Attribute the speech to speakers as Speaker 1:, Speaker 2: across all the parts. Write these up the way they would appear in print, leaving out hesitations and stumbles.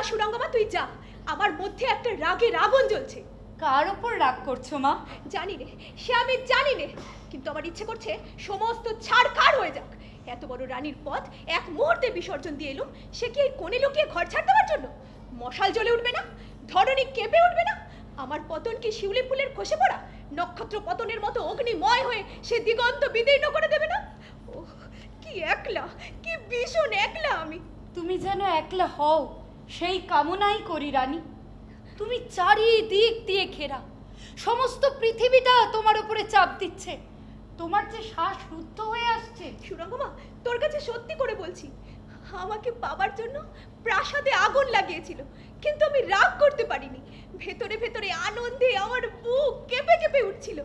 Speaker 1: সুরঙ্গমা, তুই যা। আমার মধ্যে একটা রাগের আগুন জ্বলছে।
Speaker 2: কার ওপর রাগ করছো মা?
Speaker 1: জানি রে, সে আমি জানি রে, কিন্তু আমার ইচ্ছে করছে সমস্ত ছাড়খাড় হয়ে যাক। এত বড় রানীর পথ এক মুহূর্তে বিসর্জন দিয়ে এলুম, সে কি এই কোণে লুকিয়ে ঘর ছাড় দেওয়ার জন্য? মশাল জ্বলে উঠবে না? ধরণী কেঁপে উঠবে না? আমার পতন কি শিউলি ফুলের খসে পড়া নক্ষত্র পতনের মতো অগ্নিময় হয়ে সে দিগন্ত বিদীর্ণ করে দেবে না? ও কি একলা, কি ভীষণ একলা আমি।
Speaker 2: তুমি যেন একলা হও সেই কামনাই করি রানী। তুমি চারিদিক দিয়ে ঘেরা, সমস্ত পৃথিবীটা তোমার উপরে চাপ দিচ্ছে। তোমার যে শ্বাস রুদ্ধ হয়ে আসছে।
Speaker 1: সুরঙ্গমা, তোর কাছে সত্যি করে বলছি, আমাকে পাবার জন্য প্রাসাদে আগুন লাগিয়েছিল, কিন্তু আমি রাগ করতে পারিনি। ভেতরে ভেতরে আনন্দে আমার বুক কেঁপে কেঁপে উঠছিল।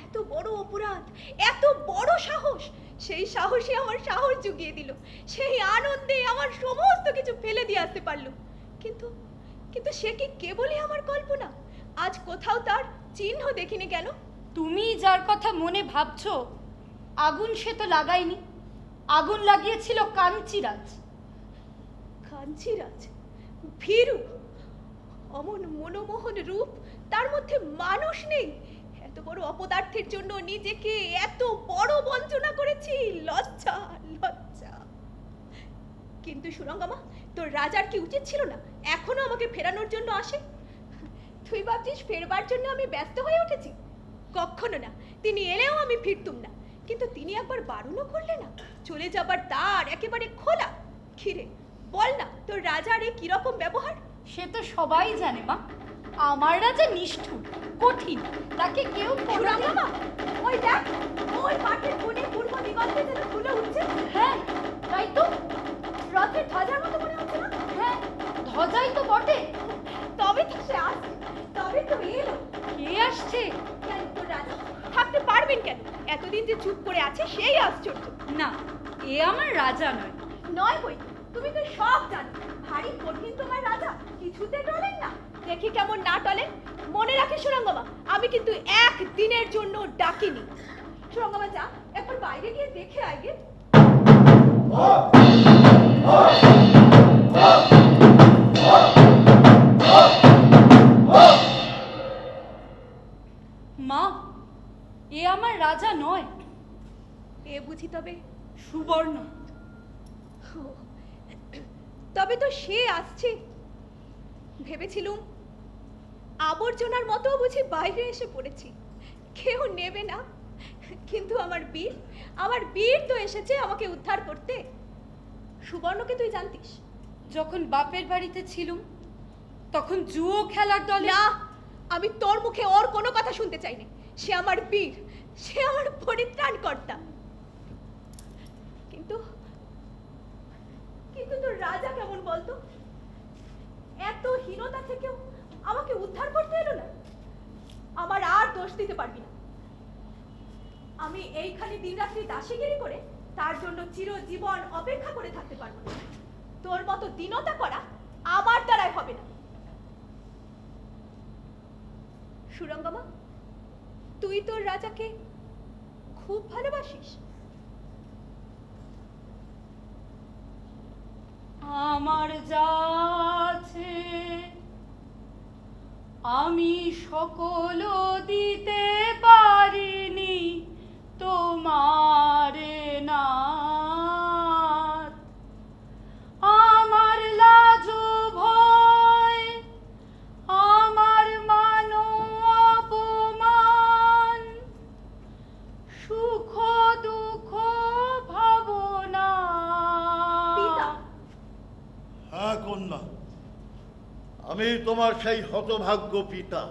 Speaker 1: এত বড় অপরাধ, এত বড় সাহস, সেই সাহসে আমার সাহস জুগিয়ে দিল। সেই আনন্দে আমার সমস্ত কিছু ফেলে দিয়ে আসতে পারলো। কিন্তু কিন্তু সে কি কেবলই আমার কল্পনা? আজ কোথাও তার চিহ্ন দেখিনি কেন?
Speaker 2: তুমি যার কথা মনে ভাবছো, আগুন সে তো লাগায়নি। আগুন লাগিয়েছিল কাঞ্চিরাজ।
Speaker 1: কাঞ্চিরাজ? ভীরু, অমন মনোমোহন রূপ, তার মধ্যে মানুষ নেই। এত বড় অপদার্থের জন্য নিজেকে এত বড় বঞ্চনা করেছি। লজ্জা, লজ্জা। কিন্তু সুরঙ্গমা, তোর রাজার কি উচিত ছিল না এখনো আমাকে ফেরানোর জন্য আসে? তুই ভাবছিস ফেরবার জন্য আমি ব্যস্ত হয়ে উঠেছি? কখনো না। তিনি এলেও আমি ফিরতুম না। কিন্তু তিনি একবার বারণও করলে না, চলে যাবার দ্বার একেবারে খোলা। খিরে বল না, তোর রাজার এ কিরকম ব্যবহার?
Speaker 2: সে তো সবাই জানে মা। আমার রাজা নিষ্ঠুর, কঠিন, তাকে কেউ
Speaker 1: সুরঙ্গমা, ওই দেখ, ওই মাঠের কোণে পূর্ব দিগন্তে যেন তুলে উঠছে।
Speaker 2: হ্যাঁ, তাই তো।
Speaker 1: রথের ধ্বজার মতো মনে হচ্ছে না?
Speaker 2: হ্যাঁ, ধ্বজাই তো বটে।
Speaker 1: তবে তো সে আসছে, তবে তো এলো।
Speaker 2: কে আসছে?
Speaker 1: কেন তোর রাজা থাকতে পারবেন কেন? এতদিন যে চুপ করে আছে সেই আশ্চর্য।
Speaker 2: না, এ আমার রাজা নয়।
Speaker 1: নয় বই, তুমি তো সব জানো। ভারী কঠিন তোমার রাজা, কিছুতে টলেন না। দেখি কেমন না টলেন। মনে রাখি সুরঙ্গমা, আমি কিন্তু একদিনের জন্য ডাকিনি। সুরঙ্গমা যা, একবার বাইরে গিয়ে দেখে আগে।
Speaker 2: মা, এ আমার রাজা নয়।
Speaker 1: এ বুঝি তবে
Speaker 2: সুবর্ণ।
Speaker 1: ও, তবে তো সে আসছে। ভেবেছিলুম আবর্জনার মতো বুঝি বাইরে এসে পড়েছি, কেউ নেবে না। কিন্তু আমার বীর তো এসেছে আমাকে উদ্ধার করতে। সুবর্ণকে তুই জানতিস?
Speaker 2: যখন বাপের বাড়িতে ছিলুম তখন জুয়ো খেলার দলে।
Speaker 1: না, আমি তোর মুখে ওর কোনো কথা শুনতে চাই না। সে আমার বীর, সে আমার পরিত্রাণকর্তা। কিন্তু কিন্তু তোর রাজা কেমন বলতো? এত হীনতা থেকেও আমাকে উদ্ধার করতে এলো না। আমার আর দোষ দিতে পারবি না। আমি এইখানে দিনরাত্রি দাসীগিরি করে তার জন্য চিরজীবন অপেক্ষা করে থাকতে পারবো না। তোর মতো দীনতা করা আমার দ্বারাই হবে না। সুরঙ্গমা, তুই তোর রাজাকে খুব ভালোবাসিস?
Speaker 2: আমার যা আছে আমি সকল দিতে পারিনি তোমারে না। আমার লাজ ভয়, আমার মান অপমান, সুখ দুঃখ ভাবনা।
Speaker 1: পিতা,
Speaker 3: হ্যাঁ কন্যা, আমি তোমার সেই হতভাগ্য পিতা।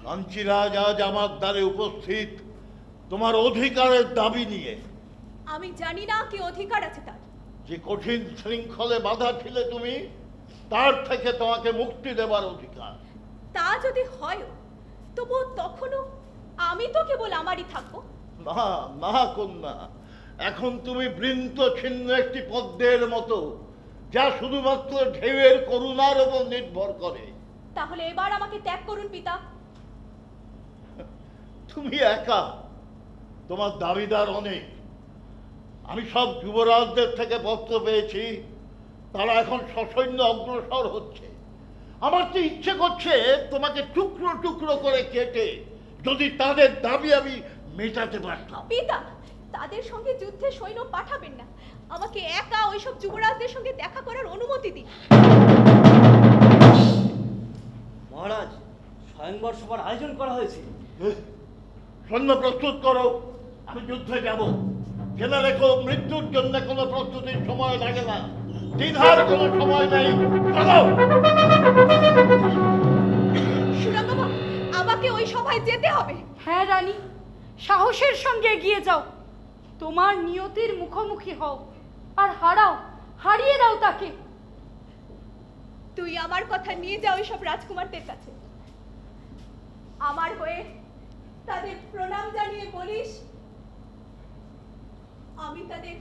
Speaker 3: কাঞ্চিরাজ আজ আমার দ্বারে উপস্থিত তোমার অধিকারের দাবি নিয়ে।
Speaker 1: আমি জানি না কি অধিকার আছে তার।
Speaker 3: যে কঠিন শৃঙ্খলে বাধা ছিলে তুমি, তার থেকে তোমাকে মুক্তি দেবার অধিকার।
Speaker 1: তা যদি হয়, তবু তখনও আমি তো কেবল আমারই থাকবো।
Speaker 3: না না কন্যা, এখন তুমি বৃন্ত ছিন্ন একটি পদ্মের মতো, যা শুধুমাত্র ঢেউয়ের করুণার উপর নির্ভর করে।
Speaker 1: তাহলে এবার আমাকে ত্যাগ করুন পিতা।
Speaker 3: তুমি একা, তোমার দাবিদার অনেক। আমি সব যুবরাজদের থেকে পত্র পেয়েছি, তারা এখন সসৈন্য অগ্রসর হচ্ছে। আমার তো ইচ্ছে করছে তোমাকে টুকরো টুকরো করে কেটে যদি তাদের দাবি আমি মেটাতে পারতাম।
Speaker 1: পিতা, তাদের সঙ্গে যুদ্ধে সৈন্য পাঠাবেন না। আমাকে একা ওইসব যুবরাজদের সঙ্গে দেখা করার অনুমতি দিন।
Speaker 4: মহারাজ, স্বয়ংবর সভার আয়োজন করা হয়েছে।
Speaker 3: সৈন্য প্রস্তুত করো, আমি যুদ্ধে যাব। জেনে রেখো, মৃত্যুর জন্য কোনো প্রস্তুতির সময় লাগে না, দ্বিধার কোনো সময় নেই। চলো।
Speaker 1: সুরঙ্গমা, আমাকে ওই সভায় যেতে হবে।
Speaker 2: হ্যাঁ রানী, সাহসের সঙ্গে এগিয়ে যাও। তোমার নিয়তির মুখোমুখি হও আর হারিয়ে দাও তাকে।
Speaker 1: তুই আমার কথা নিয়ে যা ওইসব রাজকুমারদের কাছে। আমার হয়ে তাদের প্রণাম জানিয়ে বলিস, আমি তাদের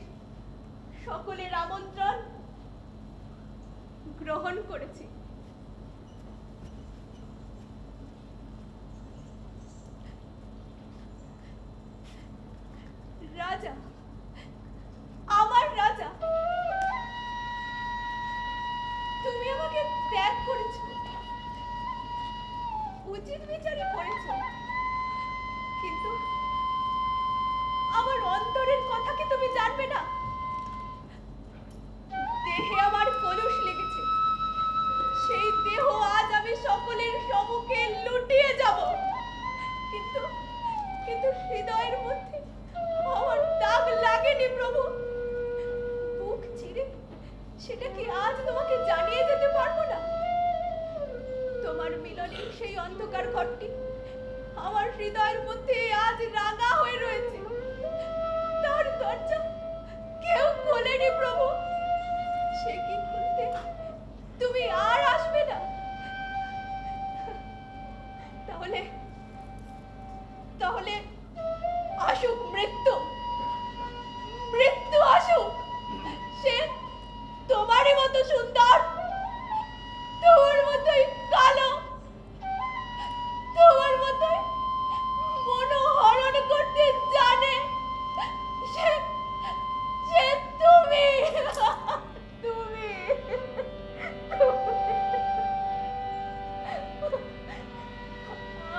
Speaker 1: সকলের আমন্ত্রণ গ্রহণ করেছি। রাজা, আমার রাজা, তুমি আমাকে ত্যাগ করেছো, উচিত বিচারই করেছো, কিন্তু আমার অন্তরের কথা কি তুমি জানবে না? দেহে আমার কলুষ লেগেছে, সেই দেহ আজ আমি সকলের সম্মুখে লুটিয়ে যাব, কিন্তু কিন্তু হৃদয়ের মধ্যে আমার দাগ লাগেনি প্রভু। বুক চিরে সেটা কি আজ তোমাকে জানিয়ে যেতে পারবো না? তোমার মিলনের সেই অন্ধকার ঘরটি আমার হৃদয়ের মধ্যে আজ রাঙা হয়ে রয়েছে। তার দরজা কেউ খোলেনি প্রভু। সে কি খুলতে তুমি আর আসবে না? তাহলে তাহলে আসুক মৃত্যু, মৃত্যু আসুক। সে তোমারই মতো সুন্দর, তোমার মতোই কালো, তোমার মতোই মনোহরণ করতে জানে। সে সে তুমি তুমি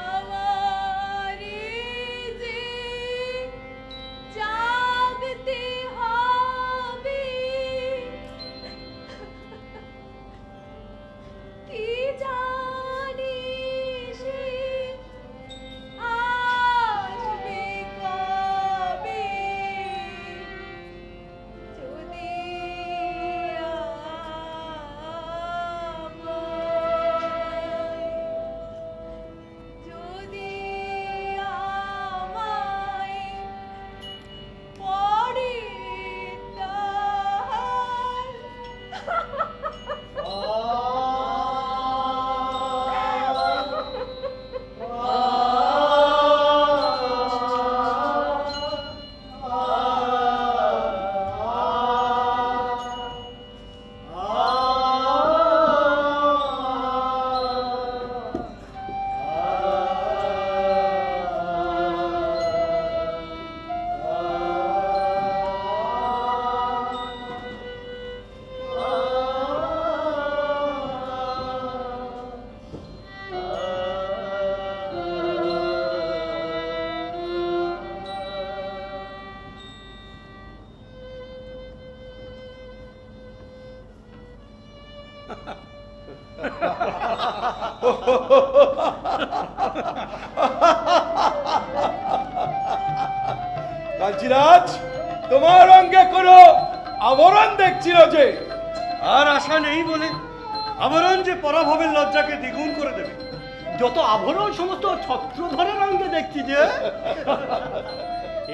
Speaker 1: আমারে যে জাগতে হবে, কি জানি সে আসবে কবে, যদি আমায় পরে
Speaker 5: কাঞ্চিরাজ, তোমার অঙ্গে কোনো আবরণ দেখছিল যে।
Speaker 4: আর আশা নেই বলে আবরণ যে পরাভবের লজ্জাকে দ্বিগুণ করে দেবে।
Speaker 6: যত আভরণ সমস্ত ছত্রধরের অঙ্গে দেখছি যে।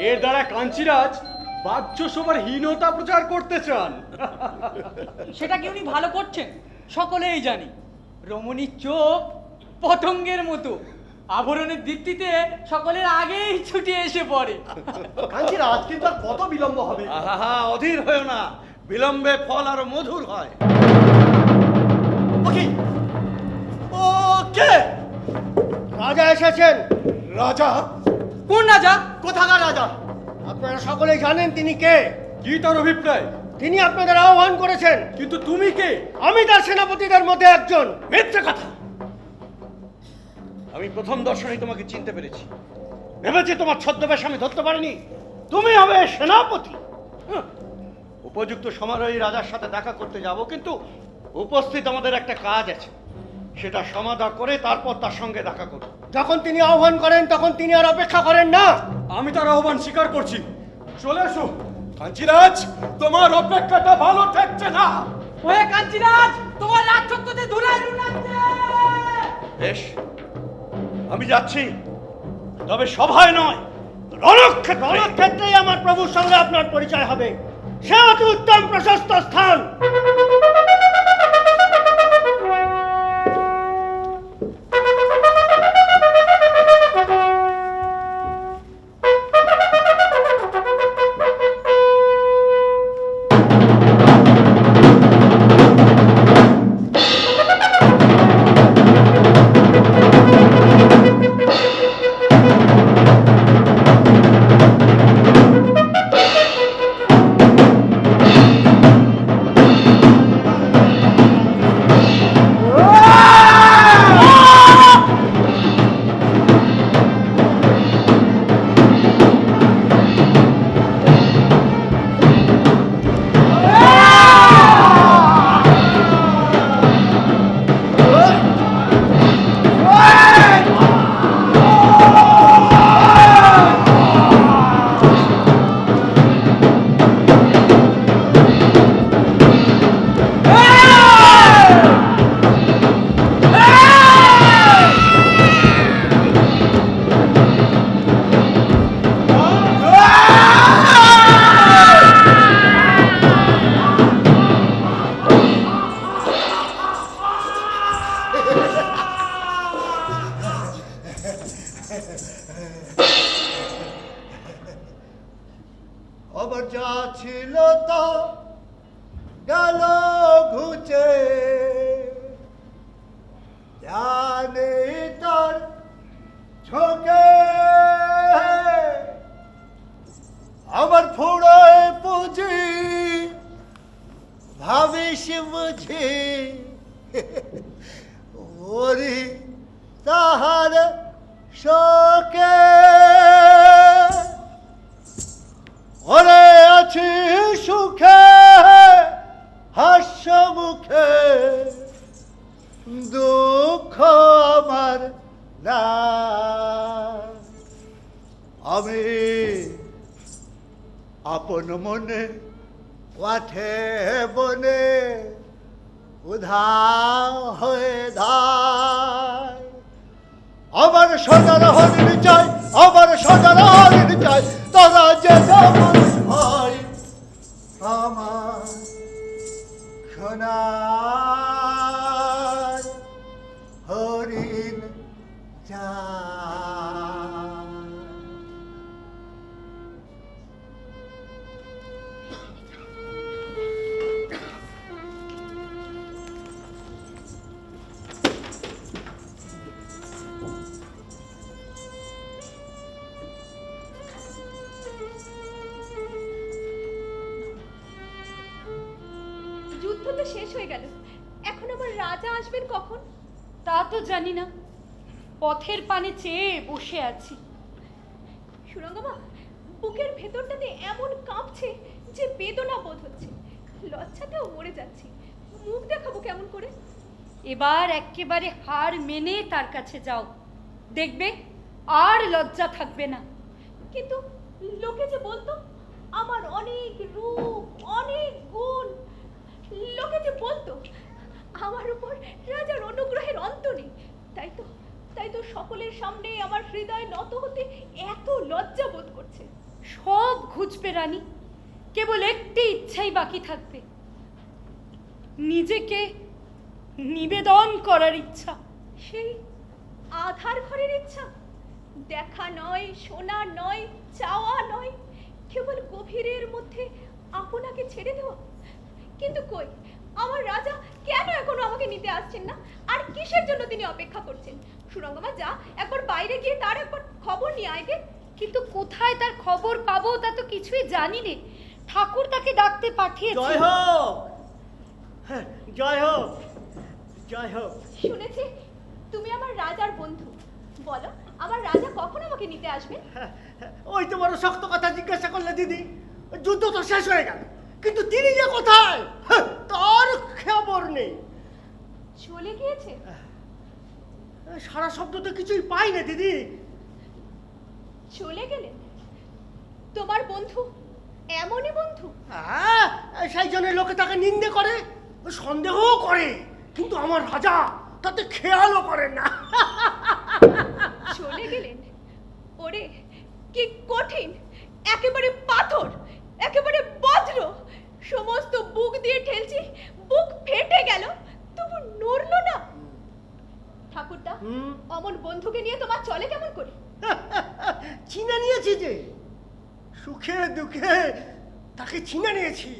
Speaker 6: এর দ্বারা কাঞ্চিরাজ বাহ্য সবার হীনতা প্রচার করতে চান।
Speaker 7: সেটা কি উনি ভালো করছেন সকলেই জানি। রমণীর চোখ পতঙ্গের মতো, আভরণের দীপ্তিতে সকলের আগেই ছুটে এসে পড়ে।
Speaker 6: কাঞ্চিরাজ, কিন্তু আর কত বিলম্ব হবে?
Speaker 4: আহা, অধীর হয় না, বিলম্বে ফল আরো মধুর হয়।
Speaker 6: ওকে ওকে, রাজা এসেছেন।
Speaker 5: রাজা?
Speaker 7: কোন রাজা?
Speaker 6: কোথাকার রাজা? আপনারা সকলেই জানেন তিনি কে।
Speaker 5: কি তার অভিপ্রায়?
Speaker 8: তিনি আপনাদের আহ্বান করেছেন।
Speaker 6: কিন্তু তুমি কে?
Speaker 8: আমি তার সেনাপতিদের মধ্যে একজন।
Speaker 3: মিথ্যে কথা। আমি প্রথম দর্শনেই তোমাকে চিনতে পেরেছি। ভেবেছি তোমার ছদ্মবেশ আমি ধরতে পারিনি। তুমি হবে সেনাপতি। হ্যাঁ, উপযুক্ত সমারোহে রাজার সাথে দেখা করতে যাব, কিন্তু উপস্থিত আমাদের একটা কাজ আছে, সেটা সমাধা করে তারপর তার সঙ্গে দেখা করব।
Speaker 8: যখন তিনি আহ্বান করেন তখন তিনি আর অপেক্ষা করেন না।
Speaker 6: আমি তার আহ্বান স্বীকার করছি, চলে এসো।
Speaker 5: কাঞ্চিরাজ, তোমার অপেক্ষাটা ভালো ঠেকছে না।
Speaker 7: ওহে কাঞ্চিরাজ, তোমার রাজছত্রতে ধুলায় লুটাচ্ছে।
Speaker 3: বেশ, আমি যাচ্ছি, তবে সভায় নয়, রণক্ষেত্রে।
Speaker 8: রণক্ষেত্রেই আমার প্রভুর সঙ্গে আপনার পরিচয় হবে। সে অতি উত্তম প্রশস্ত স্থান।
Speaker 3: আবার যা ছিল তা গেল ঘুচে, জানে তার ঝোঁকে আমার ফুড়োয় পুঁজি ভাবিস বুঝি ওরি তাহার শোকে। ওরে আছি সুখে হাস্য মুখে, দুঃখ আমার না। আমি আপন মনে পাঠে বনে উধাও হয়ে ধায়। আমার সোনার হরিণ চাই, আমার সোনার হরিণ চাই, তোরা যে যেমন হয় আমার সোনার হরিণ চাই।
Speaker 1: যুদ্ধ তো শেষ হয়ে গেল, এখন আবার রাজা আসবেন কখন?
Speaker 2: তা তো জানি না, পথের পানে চেয়ে বসে আছি।
Speaker 1: সুরঙ্গমা, বুকের ভেতরটাতে এমন কাঁপছে যে বেদনা বোধ হচ্ছে, লজ্জাতেও মরে যাচ্ছি। মুখ দেখাবো কেমন করে?
Speaker 2: এবার একেবারে হার মেনে তার কাছে যাও, দেখবে আর লজ্জা থাকবে না।
Speaker 1: কিন্তু লোকে যে বলতো আমার অনেক রূপ, অনেক গুণ, লোকে যে বলতো আমার উপর রাজার অনুগ্রহের অন্ত নেই, তাই তো সকলের সামনে আমার হৃদয় নত হতে এত লজ্জা বোধ করছে।
Speaker 2: সব ঘুচবে রানী, কেবল একটি ইচ্ছাই বাকি থাকবে, নিজেকে নিবেদন করার ইচ্ছা।
Speaker 1: সেই আধার ঘরের ইচ্ছা, দেখা নয়, শোনা নয়, চাওয়া নয়, কেবল গভীরের মধ্যে আপনাকে ছেড়ে দেওয়া। কিন্তু কই, আমার রাজা কেন এখনো আমাকে নিতে আসছেন না? আর কিসের জন্য তিনি অপেক্ষা করছেন? সুরঙ্গমা, যা একবার বাইরে গিয়ে তার একবার খবর নিয়ে আয় গে।
Speaker 2: কিন্তু কোথায় তার খবর পাবো তা তো কিছুই জানি নে। ঠাকুর তাকে ডাকতে পাঠিয়েছে।
Speaker 8: জয় হোক, হ্যাঁ, জয় হোক, জয় হোক।
Speaker 1: শুনেছি তুমি আমার রাজার বন্ধু। বলো, আমার রাজা কখন আমাকে নিতে আসবে?
Speaker 8: ওই তো বড় শক্ত কথা জিজ্ঞাসা করলে দিদি। যুদ্ধ তো শেষ হয়ে গেল, কিন্তু তিনি যে কোথায় তার খবর নেই।
Speaker 1: চলে গিয়েছে?
Speaker 8: সারা শব্দ তো কিছুই পাই না দিদি।
Speaker 1: চলে গেলেন? তোমার বন্ধু এমনই বন্ধু?
Speaker 8: হ্যাঁ, সেই জন্য লোকে তাকে নিন্দে করে, সন্দেহও করে, কিন্তু আমার রাজা তাতে খেয়ালও করেন না।
Speaker 1: চলে গেলেন? ওরে কি কঠিন, একেবারে পাথর, একেবারে বজ্র। সমস্ত বুক দিয়ে ঠেলছি, বুক ফেটে গেল, তবু নড়লো না। ঠাকুরদা, অমন বন্ধুকে নিয়ে তোমার চলে কেমন করে?
Speaker 8: চিনে নিয়েছি যে, সুখে দুঃখে তাকে চিনে নিয়েছি।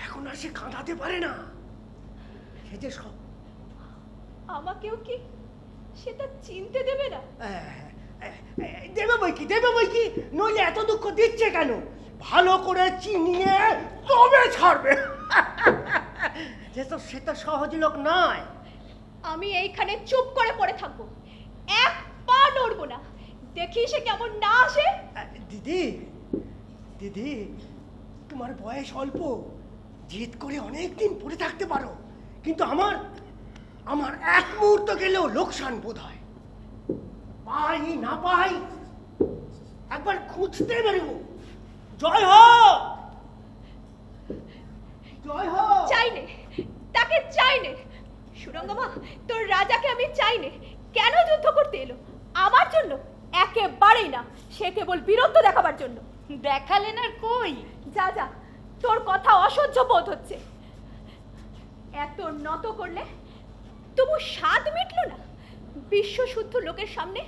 Speaker 8: এখন আর সে কাঁদাতে পারে না। সে যে সব
Speaker 1: আমাকেও কি সেটা চিনতে দেবে না?
Speaker 8: দেবে বই কি, দেবে বই কি, নইলে এত দুঃখ দিচ্ছে কেন? ভালো করে চিনিয়ে তবে ছাড়বে। সে তো সহজ লোক নয়।
Speaker 1: আমি এইখানে চুপ করে পড়ে থাকবো, এক পা নড়বো না, দেখি সে কেমন না আসে।
Speaker 8: দিদি, দিদি, তোমার বয়স অল্প, জিদ করে অনেক দিন পড়ে থাকতে পারো, কিন্তু আমার এক মুহূর্ত গেলেও লোকসান বোধ হয়। পাই না পাই একবার খুঁজতে বেরোবো। জয় হোক, জয় হোক।
Speaker 1: চাই নে, তাকে চাই নে। সুরঙ্গমা, তোর রাজাকে আমি চাই নে। কেন যুদ্ধ করতে এলো? আমার জন্য? একেবারেই না, সে কেবল বীরত্ব দেখাবার জন্য।
Speaker 2: দেখালেন আর কই?
Speaker 1: যা যা, তোর কথা অসহ্য বোধ হচ্ছে। এত নত করলে তবু স্বাদ মিটলো না? বিশ্বশুদ্ধ লোকের সামনে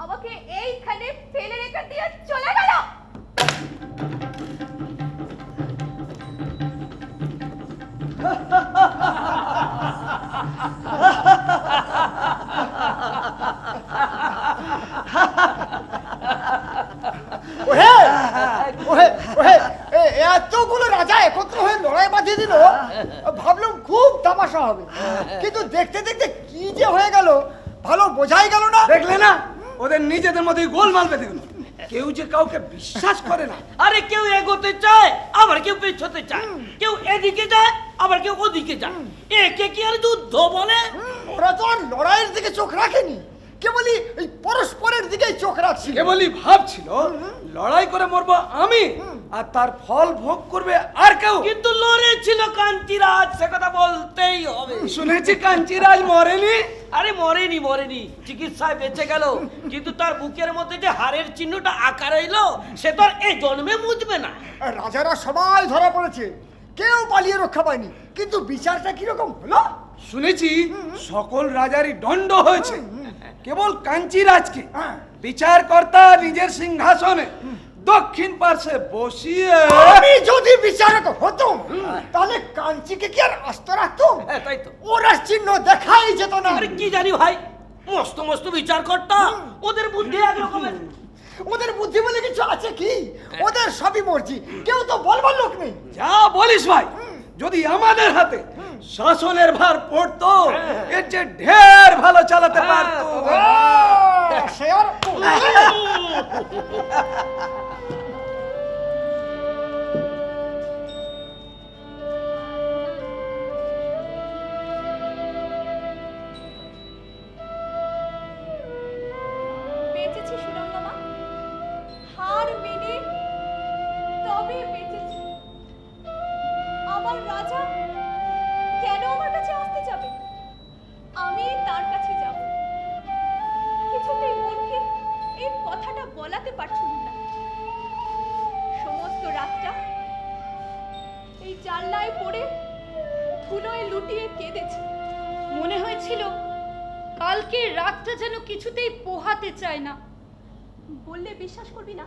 Speaker 1: আমাকে এইখানে ফেলে রেখে দিয়ে চলে গেল।
Speaker 8: ওহে, ওহে, ওহে, এতগুলো রাজা একত্র হয়ে লড়াই বাঁধিয়ে দিল, ভাবলাম খুব তামাশা হবে, কিন্তু দেখতে দেখতে কি যে হয়ে গেল ভালো বোঝাই গেল না।
Speaker 5: দেখলে না, ওদের নিজেদের মধ্যে গোলমাল বেঁধে গেল। কেউ যে কাউকে বিশ্বাস করে না।
Speaker 9: আরে কেউ এগোতে চায়, আবার কেউ পেছোতে চায়, কেউ এদিকে যায়, আবার কেউ ওদিকে যায়। একে কি আর যুদ্ধ বলে?
Speaker 8: ওরা তো আর লড়াইয়ের দিকে চোখ রাখেনি, কেবলই এই পরস্পরের দিকেই চোখ রাখছিল।
Speaker 5: কেবলই ভাবছিল লড়াই করে মরবো আমি, আর তার ফল ভোগ করবে আর কেউ।
Speaker 9: কিন্তু লড়েছিল কাঞ্চিরাজ, সে কথা বলতেই হবে।
Speaker 5: শুনেছি কাঞ্চিরাজ মরেনি।
Speaker 9: আরে মরেনি, মরেনি, চিকিৎসায় বেঁচে গেল, কিন্তু তার বুকের মধ্যে যে হাড়ের চিহ্নটা আকার এলো, সে তো আর এই জন্মে মুছবে না।
Speaker 8: রাজারা সবাই ধরা পড়েছে, কেউ পালিয়ে রক্ষা পায়নি, কিন্তু বিচারটা কিরকম হলো?
Speaker 5: শুনেছি সকল রাজারই দণ্ড হয়েছে, কেবল কাঞ্চিরাজকে বিচারকর্তা নিজের সিংহাসনে দক্ষিণ পার্শ্বে বসিয়ে।
Speaker 8: আমি যদি বিচারক হতাম তাহলে কাঞ্চিকে কি আর আস্ত রাখতাম?
Speaker 9: হ্যাঁ, তাই তো।
Speaker 8: ওরা চিহ্ন দেখাই যেত না।
Speaker 9: আরে কি জানি ভাই, মস্ত মস্ত বিচার করতা, ওদের বুদ্ধি একরকমের।
Speaker 8: ওদের বুদ্ধি বলে কিছু আছে কি? ওদের সবই মর্জি, কেউ তো বলবার লোক নেই।
Speaker 5: যা বলিস ভাই, যদি আমাদের হাতে শাসনের ভার পড়তো, এর যে ঢের ভালো চালাতে পারতো।
Speaker 8: সে আর
Speaker 1: বেঁচেছি সুরঙ্গমা, হার মেনে তবে বেঁচেছি। আমার রাজা কেন আমার কাছে আসতে যাবে? আমি তার কাছে যাব। কিছুতেই মনকে এই কথাটা বলাতে পারছিলাম না। সমস্ত রাতটা এই জানলায় পড়ে ধুলোয় লুটিয়ে কেঁদেছি।
Speaker 2: মনে হয়েছিল কালকে রাতটা যেন কিছুতেই পোহাতে চায় না।
Speaker 1: বললে বিশ্বাস করবি না,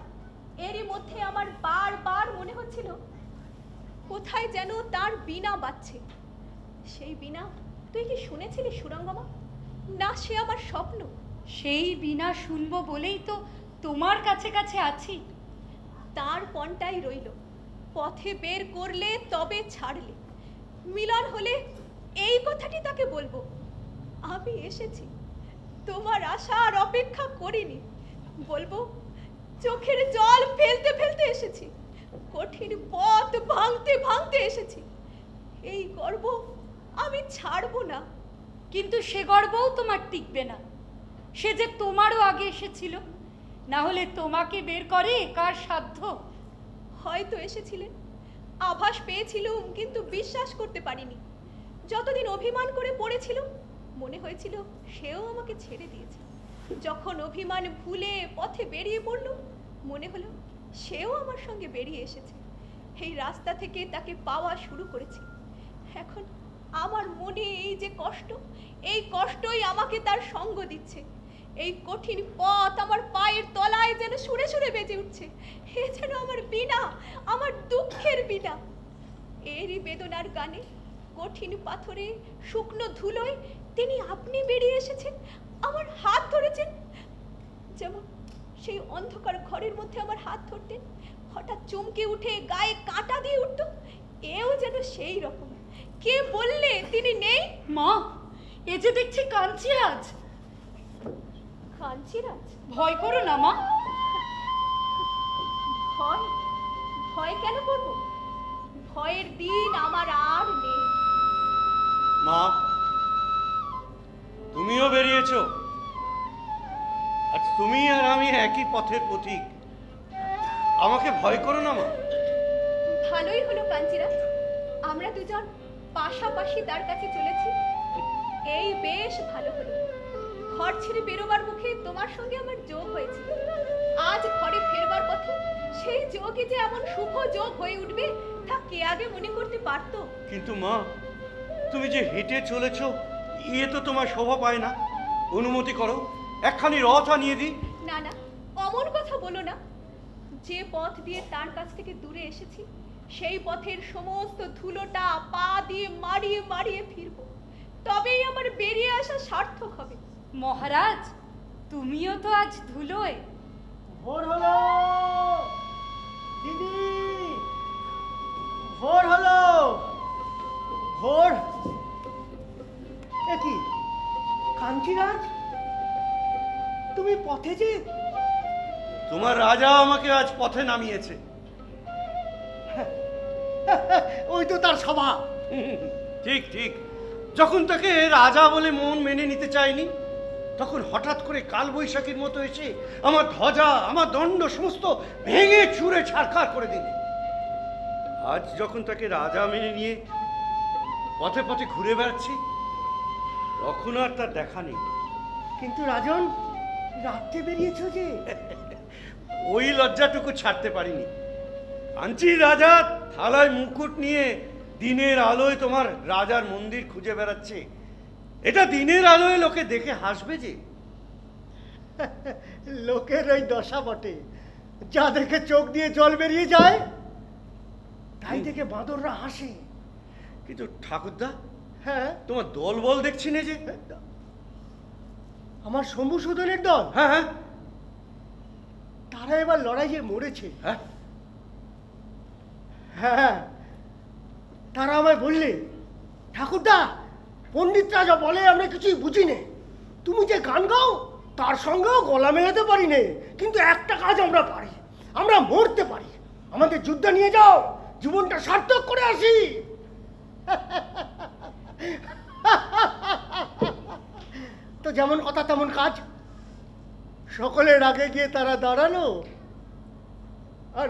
Speaker 1: এরই মধ্যে আমার বারবার মনে হচ্ছিল কোথায় যেন তার বীণা বাজছে। সেই বীণা তুই কি শুনেছিলি সুরঙ্গমা? না, সে আমার স্বপ্ন।
Speaker 2: সেই বীণা শুনবো বলেই তো তোমার কাছে কাছে আছি।
Speaker 1: তার পণটাই রইল, পথে বের করলে তবে ছাড়লে, মিলন হলে এই কথাটি তাকে বলবো, আমি এসেছি, তোমার আশা আর অপেক্ষা করিনি। বলবো, চোখের জল ফেলতে ফেলতে এসেছি, কঠিন পথ ভাঙতে ভাঙতে এসেছি, এই গর্ব আমি ছাড়বো না।
Speaker 2: কিন্তু সে গর্বও তোমার টিকবে না। সে যে তোমারও আগে এসেছিল, না হলে তোমাকে বের করে কার সাধ্য?
Speaker 1: হয়তো এসেছিলেন, আভাস পেয়েছিলুম, কিন্তু বিশ্বাস করতে পারিনি। যতদিন অভিমান করে পড়েছিল, মনে হয়েছিল সেও আমাকে ছেড়ে দিয়েছে। যখন অভিমান ভুলে পথে বেরিয়ে পড়ল, মনে হলো সেও আমার সঙ্গে বেরিয়ে এসেছে। এই রাস্তা থেকে তাকে পাওয়া শুরু করেছি। এখন আমার মনে এই যে কষ্ট, এই কষ্টই আমাকে তার সঙ্গ দিচ্ছে। এই কঠিন পথ আমার পায়ের তলায় যেন সুরে সুরে বেজে উঠছে। এ যেন আমার বীণা, আমার দুঃখের বীণা। এরই বেদনার গানে, কঠিন পাথরে, শুকনো ধুলোয় তিনি আপনি বেরিয়ে এসেছেন, আমার হাত ধরেছেন। যেমন সেই অন্ধকার ঘরের মধ্যে আমার হাত ধরতেন, হঠাৎ চমকে উঠে গায়ে কাঁটা দিয়ে উঠত, এও যেন সেই রকম। কে বললে তিনি নেই?
Speaker 2: মা, এ যে দেখছি কাঞ্চিরাজ।
Speaker 1: কাঞ্চিরাজ?
Speaker 2: ভয় করো না মা।
Speaker 1: ভয়? ভয় কেন করব? ভয়ের দিন আমার আর নেই।
Speaker 4: মা, তুমিও বেরিয়েছো। আজ তুমি আর আমি একই পথের পথিক। আমাকে ভয় করো না মা।
Speaker 1: ভালোই হলো কাঞ্চিরাজ, আমরা দুজন পাশাপাশি তার কাছে চলেছি। এই বেশ ভালো হলো। ঘর ছেড়ে বেরোবার মুখে তোমার সঙ্গে আমার যোগ হয়েছিল। আজ ঘরে ফেরবার পথে সেই যোগই যে এমন শুভ যোগ হয়ে উঠবে, তা কে আগে মনে করতে পারতো?
Speaker 4: কিন্তু মা, তুমি যে হেঁটে চলেছো, ইয়ে তো তোমার শোভা পায় না। অনুমতি করো, একখানি রথ আনিয়ে দিই।
Speaker 1: না না, অমন কথা বলো না। যে পথ দিয়ে তার কাছ থেকে দূরে এসেছি, সেই পথের সমস্ত ধুলোটা পা দিয়ে মারিয়ে মারিয়ে ফিরবো, তবেই আমার বেরিয়ে আসা সার্থক হবে।
Speaker 2: মহারাজ, তুমিও তো আজ ধুলোয়।
Speaker 8: ভোর হলো দিদি, ভোর হলো। ভোর? এ কি কাঞ্চিরাজ, তুমি পথে যে?
Speaker 4: তোমার রাজা আমাকে আজ পথে নামিয়েছে।
Speaker 8: ওই তো তার স্বভাব।
Speaker 3: ঠিক ঠিক। যখন তাকে রাজা বলে মন মেনে নিতে চায়নি, তখন হঠাৎ করে কালবৈশাখীর মতো এসে আমার ধ্বজা, আমার দণ্ড সমস্ত ভেঙে চুরে ছারখার করে দিল। আজ যখন তাকে রাজা মেনে নিয়ে পথে পথে ঘুরে বেড়াচ্ছি, তখন আর তার দেখা নেই।
Speaker 8: কিন্তু রাজন, রাত্রে বেরিয়েছো যে?
Speaker 3: ওই লজ্জাটুকু ছাড়তে পারিনি। কাঞ্চি রাজা থালায় মুকুট নিয়ে দিনের আলোয় তোমার রাজার মন্দির খুঁজে বেড়াচ্ছে। এটা দিনের আলোয় লোকে দেখে হাসবে যে।
Speaker 8: লোকের ওই দশা বটে, যা দেখে চোখ দিয়ে জল বেরিয়ে যায়, তাই দেখে বাঁদররা হাসে।
Speaker 3: কিন্তু ঠাকুরদা,
Speaker 8: হ্যাঁ,
Speaker 3: তোমার দল বল দেখছি না যে।
Speaker 8: আমার শম্ভুসূদনের দল,
Speaker 3: হ্যাঁ হ্যাঁ
Speaker 8: তারা এবার লড়াইয়ে মরেছে।
Speaker 3: হ্যাঁ,
Speaker 8: হ্যাঁ, তারা আমায় বললে, ঠাকুরদা, পণ্ডিত রাজা বলে আমরা কিছুই বুঝি নে, তুমি যে গান গাও তার সঙ্গেও গলা মেলাতে পারি নে, কিন্তু একটা কাজ আমরা পারি, আমরা মরতে পারি। আমাদের যুদ্ধ নিয়ে যাও, জীবনটা সার্থক করে আসি। তো যেমন কথা তেমন কাজ। সকলের আগে গিয়ে তারা দাঁড়ালো, আর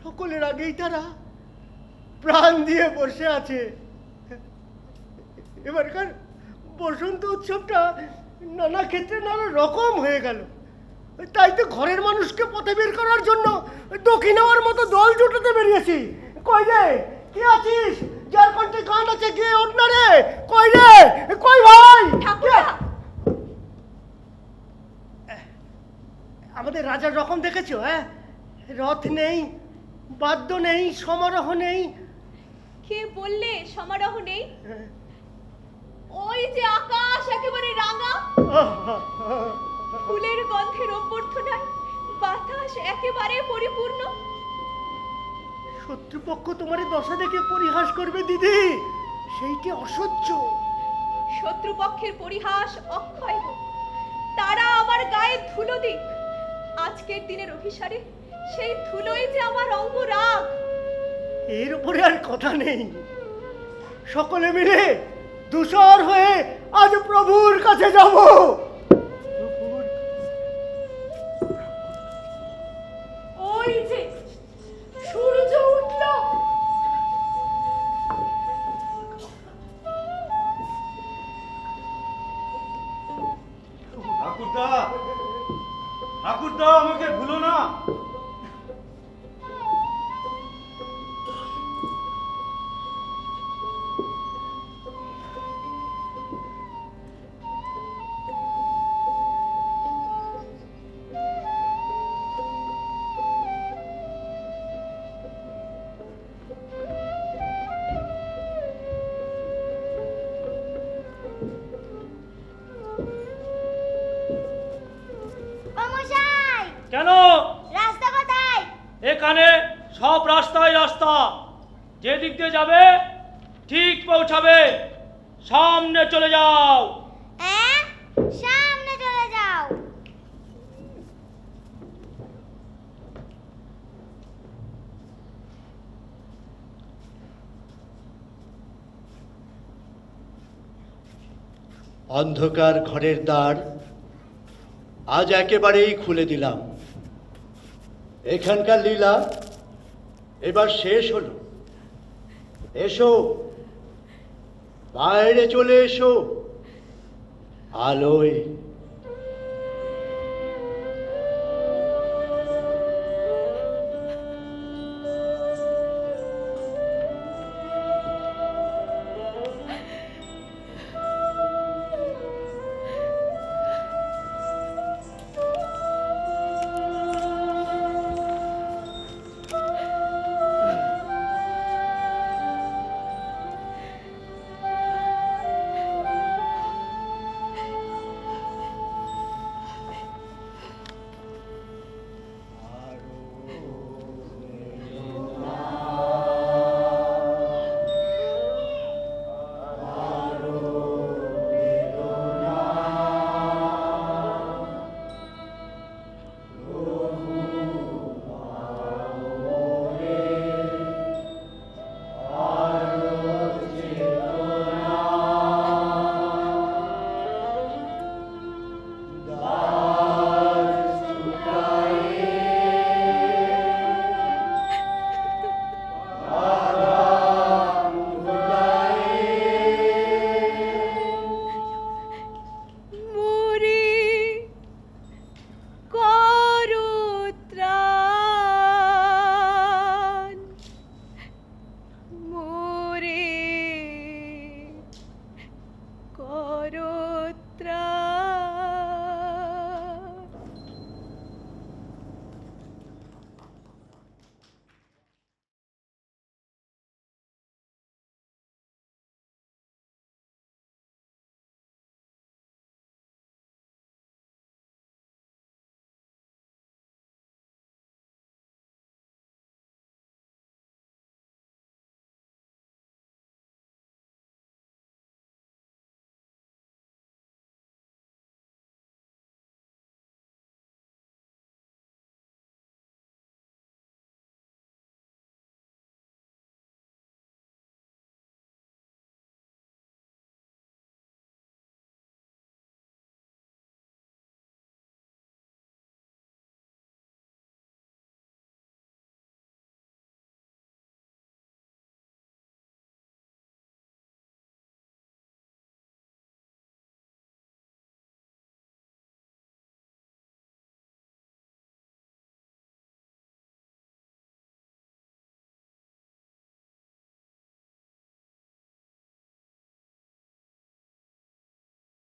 Speaker 8: সকলের আগেই তারা প্রাণ দিয়ে বসে আছে। এবারকার বসন্ত উৎসবটা নানা ক্ষেত্রে নানা রকম হয়ে গেল। তাই তো ঘরের মানুষকে পথে বের করার জন্য দক্ষিণ নেওয়ার মতো দল জোটাতে বেরিয়েছি। কই রে, কে আছিস? যার কণ্ঠে গান আছে, গিয়ে ওঠ না রে। কই রে, কই ভাই?
Speaker 1: ঠাকুরদা!
Speaker 8: আমাদের রাজার রকম দেখেছো? হ্যাঁ, রথ নেই, বাদ্য নেই, সমারোহ নেই।
Speaker 1: কে বললে সমারোহ নেই? ওই যে আকাশ একেবারে রাঙা, ফুলের গন্ধের অভ্যর্থনায় বাতাস একেবারে পরিপূর্ণ।
Speaker 8: শত্রুপক্ষ তোমার দশা দেখে পরিহাস করবে দিদি, সেইটি অসহ্য।
Speaker 1: শত্রুপক্ষের পরিহাস অক্ষয় হোক, তারা আমার গায়ে ধুলো দিক। আজকের দিনের অভিসারে সেই ধুলোই যে আমার অঙ্গরাগ।
Speaker 8: এর উপরে আর কথা নেই, সকলে মিলে ধূসর হয়ে আজ প্রভুর কাছে যাব।
Speaker 2: ওই যে সূর্য উঠল।
Speaker 4: ঠাকুরদা, ঠাকুরদা, আমাকে ভুলো না।
Speaker 10: মশাই,
Speaker 9: কেন?
Speaker 10: রাস্তা কোথায়?
Speaker 9: এখানে সব রাস্তায় রাস্তা, যে দিক দিয়ে যাবে ঠিক পৌঁছাবে। সামনে চলে যাও।
Speaker 10: সামনে চলে যাও।
Speaker 11: অন্ধকার ঘরের দ্বার আজ একেবারেই খুলে দিলাম। এখানকার লীলা এবার শেষ হলো। এসো, বাইরে চলে এসো, আলোয়